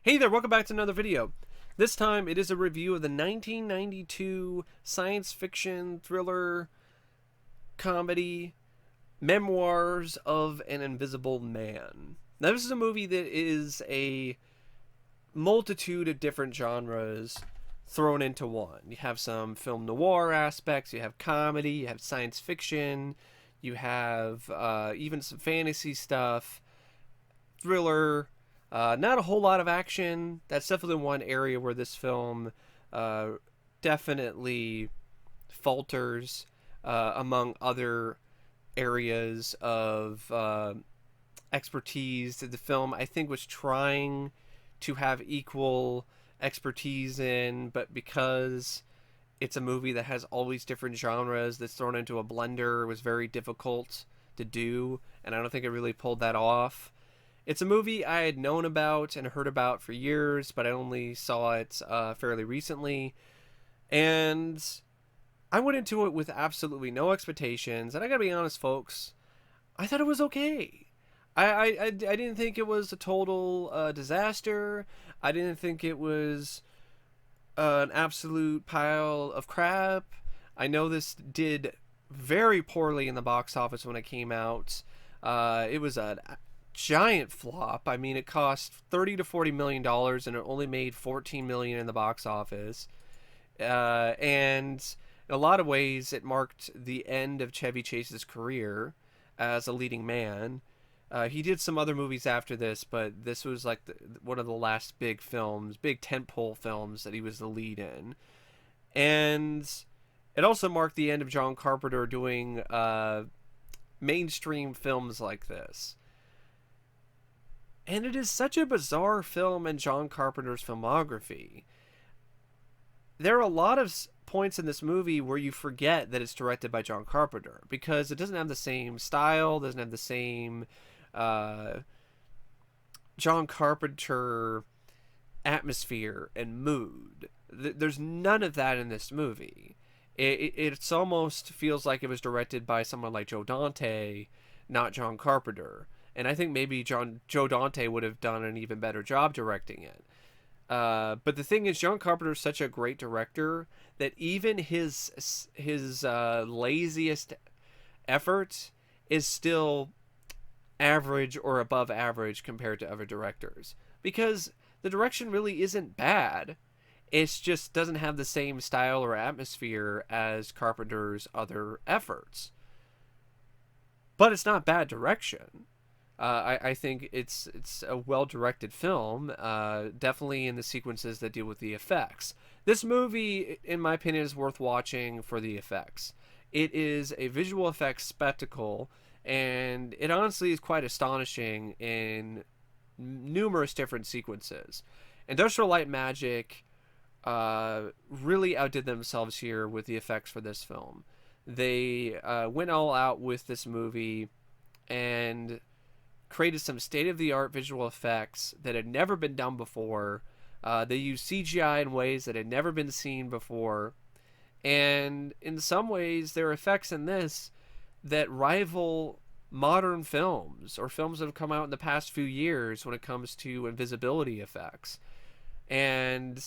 Hey there, welcome back to another video. This time it is a review of the 1992 science fiction thriller comedy Memoirs of an Invisible Man. Now, this is a movie that is a multitude of different genres thrown into one. You have some film noir aspects, you have comedy, you have science fiction, you have even some fantasy stuff, thriller. Not a whole lot of action. That's definitely one area where this film definitely falters among other areas of expertise that the film, I think, was trying to have equal expertise in, but because it's a movie that has all these different genres that's thrown into a blender, it was very difficult to do, and I don't think it really pulled that off. It's a movie I had known about and heard about for years, but I only saw it fairly recently. And I went into it with absolutely no expectations. And I gotta be honest, folks, I thought it was okay. I didn't think it was a total disaster. I didn't think it was an absolute pile of crap. I know this did very poorly in the box office when it came out. It was a giant flop. I mean, it cost $30 to $40 million and it only made $14 million in the box office. And in a lot of ways, it marked the end of Chevy Chase's career as a leading man. He did some other movies after this, but this was like one of the last big films, big tentpole films that he was the lead in. And it also marked the end of John Carpenter doing mainstream films like this. And it is such a bizarre film in John Carpenter's filmography. There are a lot of points in this movie where you forget that it's directed by John Carpenter because it doesn't have the same style, doesn't have the same John Carpenter atmosphere and mood. There's none of that in this movie. It almost feels like it was directed by someone like Joe Dante, not John Carpenter. And I think maybe Joe Dante would have done an even better job directing it. But the thing is, John Carpenter is such a great director that even his laziest effort is still average or above average compared to other directors. Because the direction really isn't bad. It just doesn't have the same style or atmosphere as Carpenter's other efforts. But it's not bad direction. I think it's a well-directed film, definitely in the sequences that deal with the effects. This movie, in my opinion, is worth watching for the effects. It is a visual effects spectacle, and it honestly is quite astonishing in numerous different sequences. Industrial Light and Magic really outdid themselves here with the effects for this film. They went all out with this movie and created some state-of-the-art visual effects that had never been done before. They used CGI in ways that had never been seen before. And in some ways, there are effects in this that rival modern films or films that have come out in the past few years when it comes to invisibility effects. And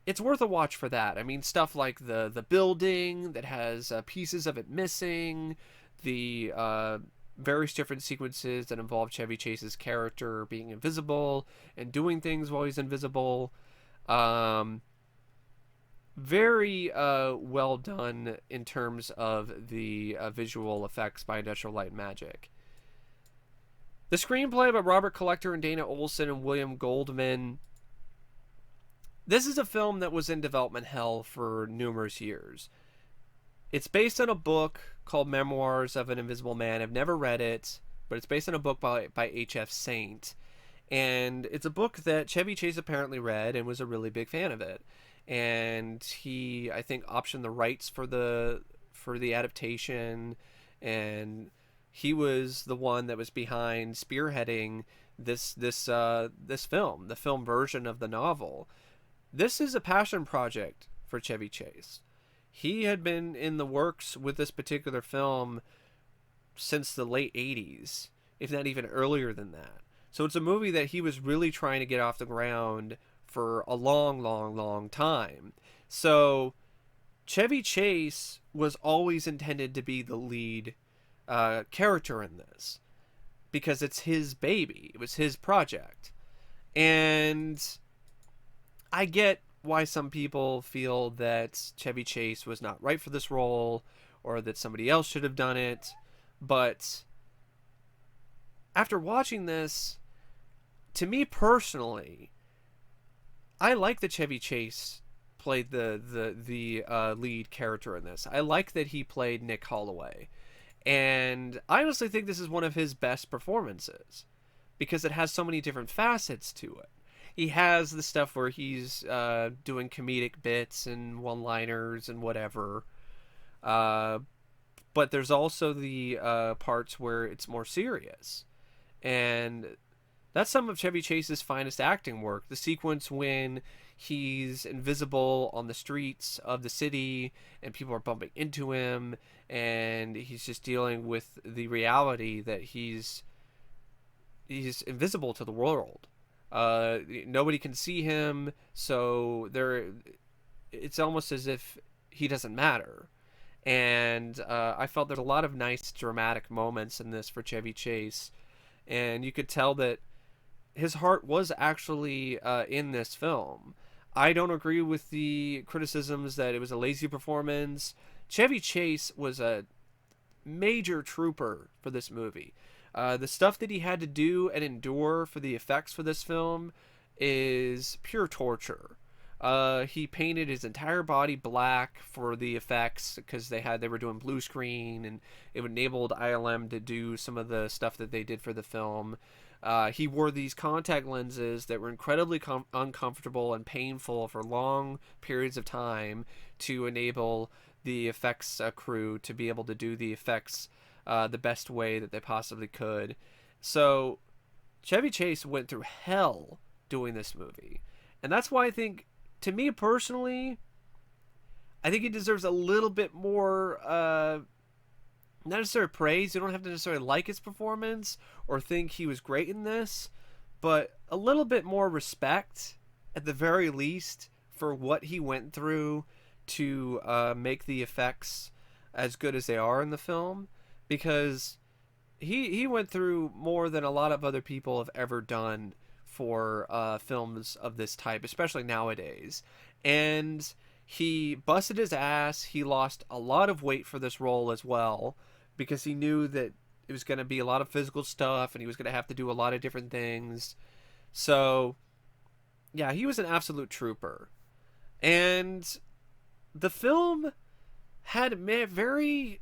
it's worth a watch for that. I mean, stuff like the building that has pieces of it missing, the various different sequences that involve Chevy Chase's character being invisible and doing things while he's invisible. Very well done in terms of the visual effects by Industrial Light and Magic. The screenplay by Robert Collector and Dana Olson and William Goldman. This is a film that was in development hell for numerous years. It's based on a book called Memoirs of an Invisible Man. I've never read it, but it's based on a book by H.F. Saint. And it's a book that Chevy Chase apparently read and was a really big fan of it. And he, I think, optioned the rights for the adaptation, and he was the one that was behind spearheading this film, the film version of the novel. This is a passion project for Chevy Chase. He had been in the works with this particular film since the late 80s, if not even earlier than that. So it's a movie that he was really trying to get off the ground for a long, long, long time. So Chevy Chase was always intended to be the lead character in this because it's his baby. It was his project. And I get why some people feel that Chevy Chase was not right for this role or that somebody else should have done it. But after watching this, to me personally, I like that Chevy Chase played the lead character in this. I like that he played Nick Holloway. And I honestly think this is one of his best performances because it has so many different facets to it. He has the stuff where he's doing comedic bits and one-liners and whatever. But there's also the parts where it's more serious. And that's some of Chevy Chase's finest acting work. The sequence when he's invisible on the streets of the city and people are bumping into him and he's just dealing with the reality that he's invisible to the world. Nobody can see him, so it's almost as if he doesn't matter. And I felt there's a lot of nice dramatic moments in this for Chevy Chase, and you could tell that his heart was actually in this film. I don't agree with the criticisms that it was a lazy performance. Chevy Chase was a major trooper for this movie. The stuff that he had to do and endure for the effects for this film is pure torture. He painted his entire body black for the effects because they were doing blue screen, and it enabled ILM to do some of the stuff that they did for the film. He wore these contact lenses that were incredibly uncomfortable and painful for long periods of time to enable the effects crew to be able to do the effects the best way that they possibly could. So Chevy Chase went through hell doing this movie. And that's why I think, to me personally, I think he deserves a little bit more, not necessarily praise. You don't have to necessarily like his performance or think he was great in this, but a little bit more respect, at the very least, for what he went through to make the effects as good as they are in the film. Because he went through more than a lot of other people have ever done for films of this type, especially nowadays. And he busted his ass. He lost a lot of weight for this role as well, because he knew that it was going to be a lot of physical stuff and he was going to have to do a lot of different things. So, yeah, he was an absolute trooper. And the film had very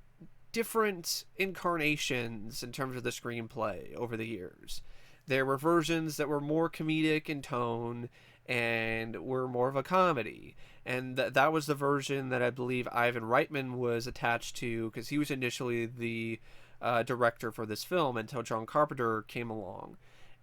different incarnations in terms of the screenplay over the years. There were versions that were more comedic in tone and were more of a comedy. And that was the version that I believe Ivan Reitman was attached to, because he was initially the director for this film until John Carpenter came along.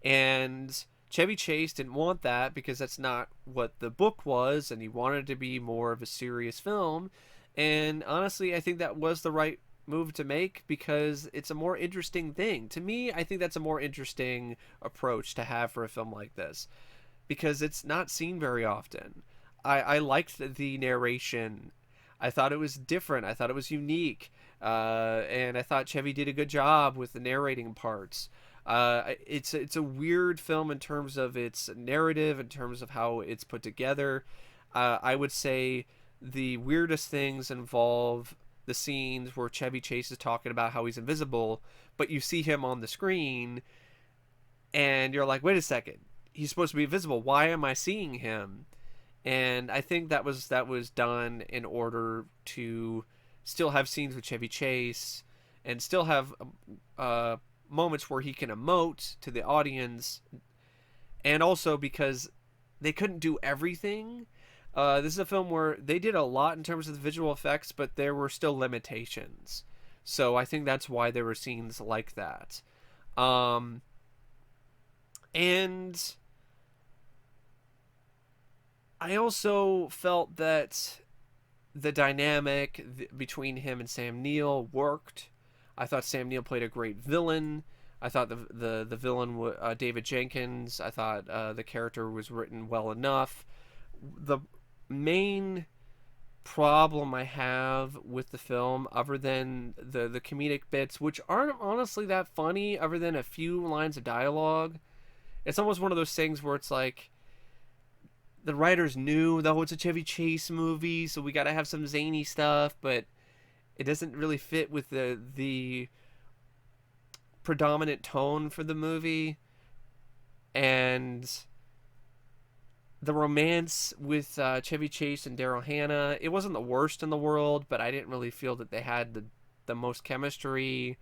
And Chevy Chase didn't want that because that's not what the book was, and he wanted it to be more of a serious film. And honestly, I think that was the right move to make because it's a more interesting thing. To me, I think that's a more interesting approach to have for a film like this because it's not seen very often. I liked the narration. I thought it was different. I thought it was unique. And I thought Chevy did a good job with the narrating parts. It's a weird film in terms of its narrative, in terms of how it's put together. I would say the weirdest things involve the scenes where Chevy Chase is talking about how he's invisible, but you see him on the screen, and you're like, wait a second, he's supposed to be invisible. Why am I seeing him? And I think that was done in order to still have scenes with Chevy Chase and still have moments where he can emote to the audience, and also because they couldn't do everything. This is a film where they did a lot in terms of the visual effects, but there were still limitations. So I think that's why there were scenes like that. And I also felt that the dynamic between him and Sam Neill worked. I thought Sam Neill played a great villain. I thought the villain, David Jenkins, I thought the character was written well enough. The main problem I have with the film, other than the comedic bits, which aren't honestly that funny, other than a few lines of dialogue, it's almost one of those things where it's like the writers knew, though it's a Chevy Chase movie, so we got to have some zany stuff, but it doesn't really fit with the predominant tone for the movie. And the romance with Chevy Chase and Daryl Hannah, it wasn't the worst in the world, but I didn't really feel that they had the most chemistry,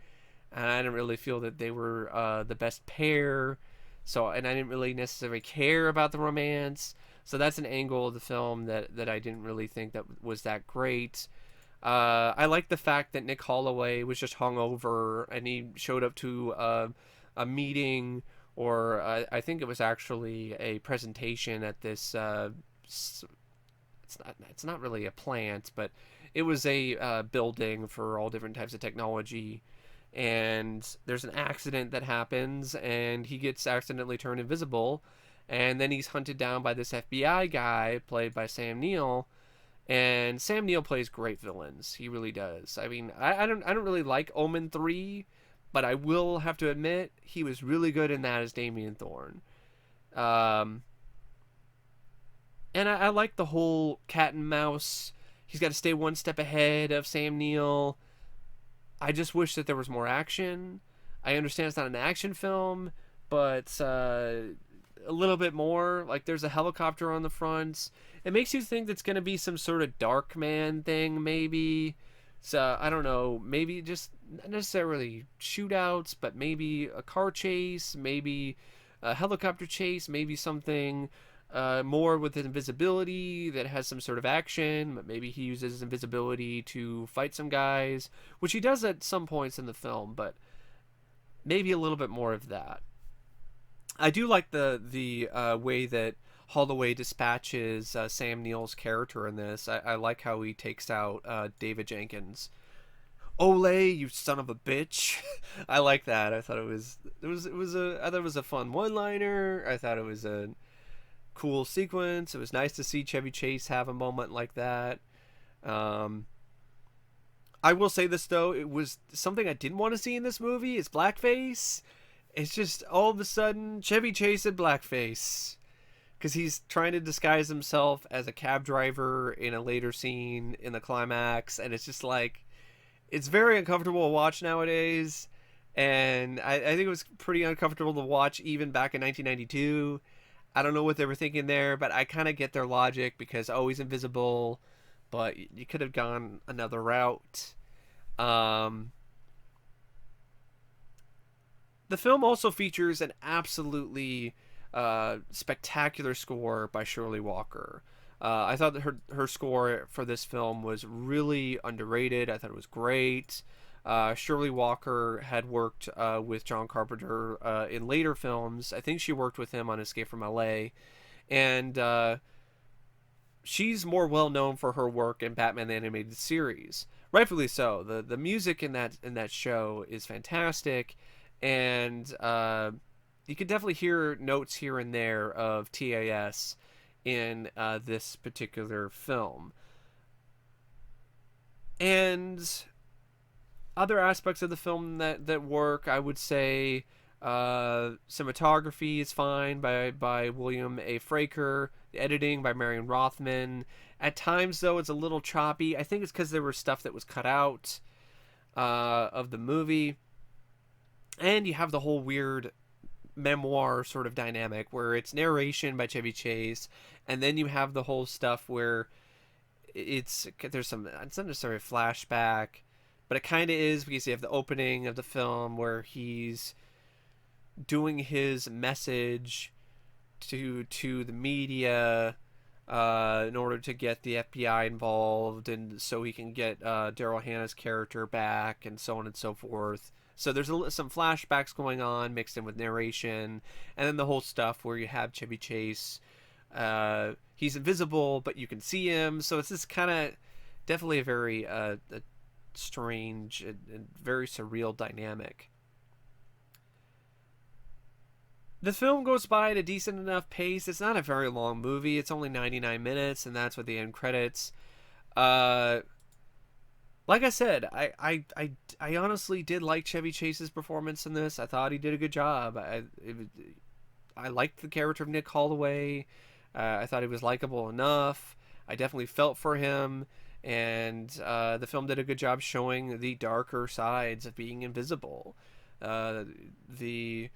and I didn't really feel that they were the best pair. So, and I didn't really necessarily care about the romance. So that's an angle of the film that I didn't really think that was that great. I like the fact that Nick Holloway was just hungover and he showed up to a meeting, or I think it was actually a presentation at this. It's not really a plant, but it was a building for all different types of technology. And there's an accident that happens, and he gets accidentally turned invisible, and then he's hunted down by this FBI guy played by Sam Neill. And Sam Neill plays great villains. He really does. I mean, I don't really like Omen 3, but I will have to admit he was really good in that as Damien Thorne. Um, and I like the whole cat and mouse. He's got to stay one step ahead of Sam Neill. I just wish that there was more action. I understand it's not an action film, but a little bit more. Like, there's a helicopter on the front. It makes you think that's going to be some sort of Dark Man thing, maybe. So, I don't know. Maybe just not necessarily shootouts, but maybe a car chase, maybe a helicopter chase, maybe something more with invisibility that has some sort of action. But maybe he uses his invisibility to fight some guys, which he does at some points in the film, but maybe a little bit more of that. I do like the way that Holloway dispatches Sam Neill's character in this. I like how he takes out David Jenkins. Ole, you son of a bitch! I like that. I thought I thought it was a fun one-liner. I thought it was a cool sequence. It was nice to see Chevy Chase have a moment like that. I will say this though, it was something I didn't want to see in this movie. Is blackface. It's just all of a sudden Chevy Chase in blackface, because he's trying to disguise himself as a cab driver in a later scene in the climax, and it's just like, it's very uncomfortable to watch nowadays, and I think it was pretty uncomfortable to watch even back in 1992. I don't know what they were thinking there, but I kind of get their logic, because he's invisible, but you could have gone another route. The film also features an absolutely spectacular score by Shirley Walker. I thought that her score for this film was really underrated. I thought it was great. Shirley Walker had worked with John Carpenter in later films. I think she worked with him on Escape from LA. And she's more well known for her work in Batman the Animated Series. Rightfully so. The music in that show is fantastic. And you could definitely hear notes here and there of TAS in this particular film. And other aspects of the film that work, I would say cinematography is fine by William A. Fraker. The editing by Marion Rothman. At times, though, it's a little choppy. I think it's because there was stuff that was cut out of the movie. And you have the whole weird memoir sort of dynamic where it's narration by Chevy Chase, and then you have the whole stuff where it's not necessarily a flashback, but it kind of is, because you have the opening of the film where he's doing his message to the media in order to get the FBI involved, and so he can get Daryl Hannah's character back, and so on and so forth. So there's some flashbacks going on mixed in with narration, and then the whole stuff where you have Chevy Chase. He's invisible, but you can see him. So it's this kind of definitely a very a strange and very surreal dynamic. The film goes by at a decent enough pace. It's not a very long movie. It's only 99 minutes, and that's with the end credits. Uh, like I said, I honestly did like Chevy Chase's performance in this. I thought he did a good job. I liked the character of Nick Holloway. I thought he was likable enough. I definitely felt for him, and the film did a good job showing the darker sides of being invisible. The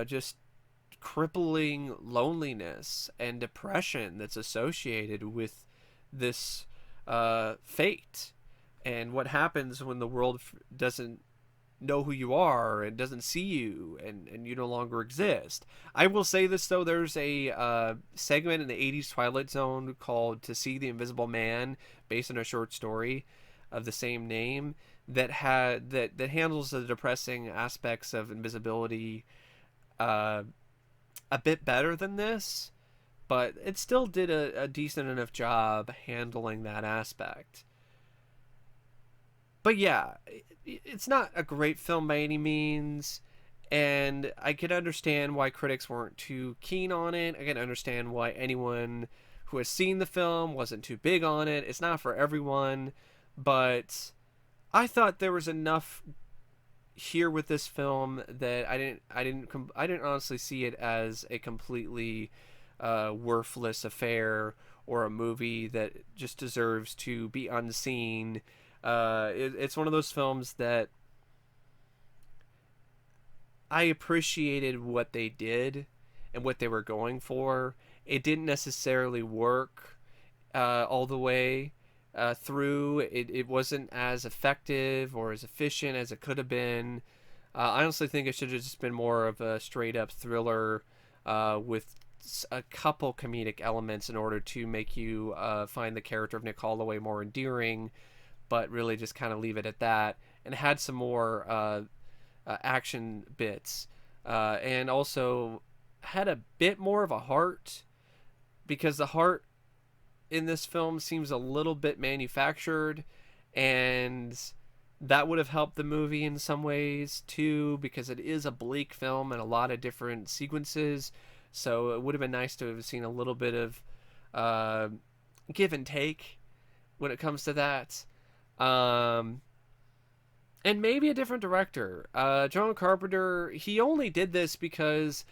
just crippling loneliness and depression that's associated with this fate, and what happens when the world doesn't know who you are and doesn't see you, and you no longer exist. I will say this though, there's a segment in the 80s Twilight Zone called "To See the Invisible Man," based on a short story of the same name, that handles the depressing aspects of invisibility a bit better than this, but it still did a decent enough job handling that aspect. But yeah, it's not a great film by any means, and I can understand why critics weren't too keen on it. I can understand why anyone who has seen the film wasn't too big on it. It's not for everyone, but I thought there was enough here with this film that I didn't honestly see it as a completely worthless affair, or a movie that just deserves to be unseen. It's one of those films that I appreciated what they did and what they were going for. It didn't necessarily work all the way through. It wasn't as effective or as efficient as it could have been. I honestly think it should have just been more of a straight up thriller with a couple comedic elements in order to make you find the character of Nick Holloway more endearing, but really just kind of leave it at that, and had some more action bits, and also had a bit more of a heart, because the heart in this film seems a little bit manufactured, and that would have helped the movie in some ways too, because it is a bleak film in a lot of different sequences. So it would have been nice to have seen a little bit of give and take when it comes to that. And maybe a different director. John Carpenter, he only did this because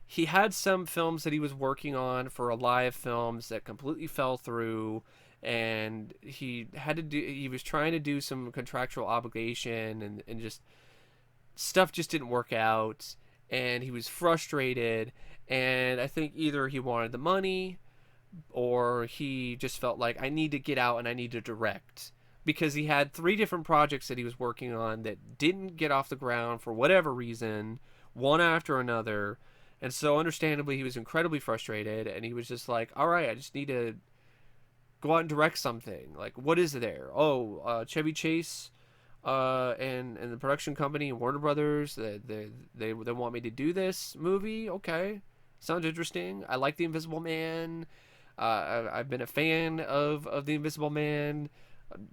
he had some films that he was working on for live films that completely fell through, and he was trying to do some contractual obligation, and just stuff just didn't work out, and he was frustrated, and I think either he wanted the money, or he just felt like, I need to get out and I need to direct, because he had 3 different projects that he was working on that didn't get off the ground for whatever reason, one after another. And so understandably he was incredibly frustrated, and he was just like, all right, I just need to go out and direct something. Like, what is there? Chevy Chase and the production company and Warner Brothers, they want me to do this movie. Okay, sounds interesting. I like The Invisible Man. I've been a fan of The Invisible Man,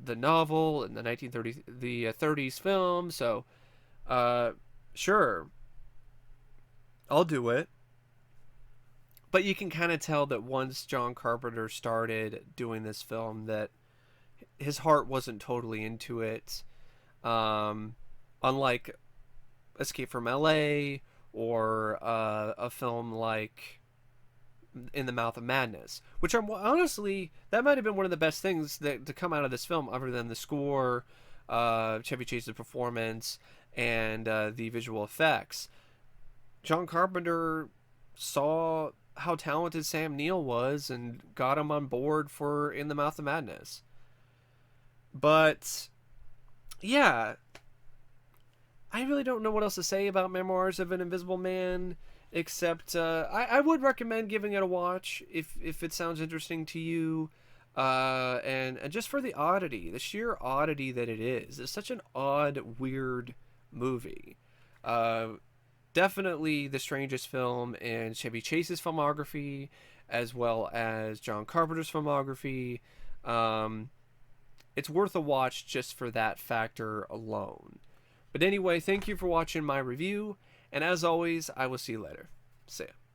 the novel, and the 30s film. So sure, I'll do it. But you can kind of tell that once John Carpenter started doing this film, that his heart wasn't totally into it. Unlike Escape from LA, or a film like In the Mouth of Madness, which are honestly, that might have been one of the best things that to come out of this film, other than the score, Chevy Chase's performance, and the visual effects. John Carpenter saw how talented Sam Neill was and got him on board for In the Mouth of Madness. But yeah, I really don't know what else to say about Memoirs of an Invisible Man, except I would recommend giving it a watch if it sounds interesting to you, and just for the oddity, the sheer oddity that it is. It's such an odd, weird movie. Definitely the strangest film in Chevy Chase's filmography, as well as John Carpenter's filmography. It's worth a watch just for that factor alone. But anyway, thank you for watching my review, and as always, I will see you later. See ya.